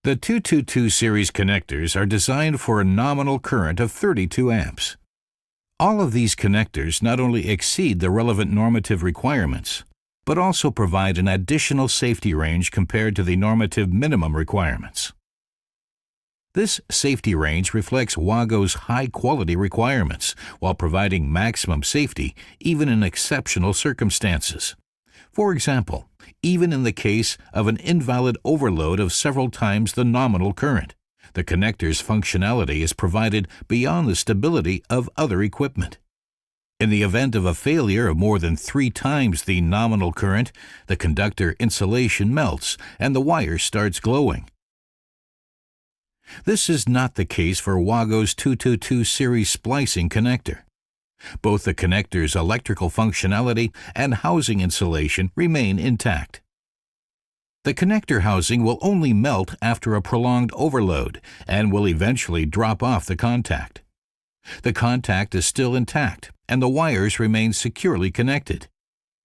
The 222 series connectors are designed for a nominal current of 32 amps. All of these connectors not only exceed the relevant normative requirements, but also provide an additional safety range compared to the normative minimum requirements. This safety range reflects WAGO's high-quality requirements while providing maximum safety even in exceptional circumstances. For example, even in the case of an invalid overload of several times the nominal current, the connector's functionality is provided beyond the stability of other equipment. In the event of a failure of more than 3 times the nominal current, the conductor insulation melts and the wire starts glowing. This is not the case for WAGO's 222 series splicing connector. Both the connector's electrical functionality and housing insulation remain intact. The connector housing will only melt after a prolonged overload and will eventually drop off the contact. The contact is still intact and the wires remain securely connected.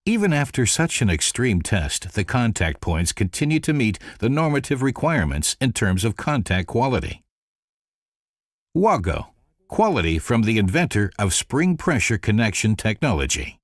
Even after such an extreme test, the contact points continue to meet the normative requirements in terms of contact quality. WAGO, quality from the inventor of spring pressure connection technology.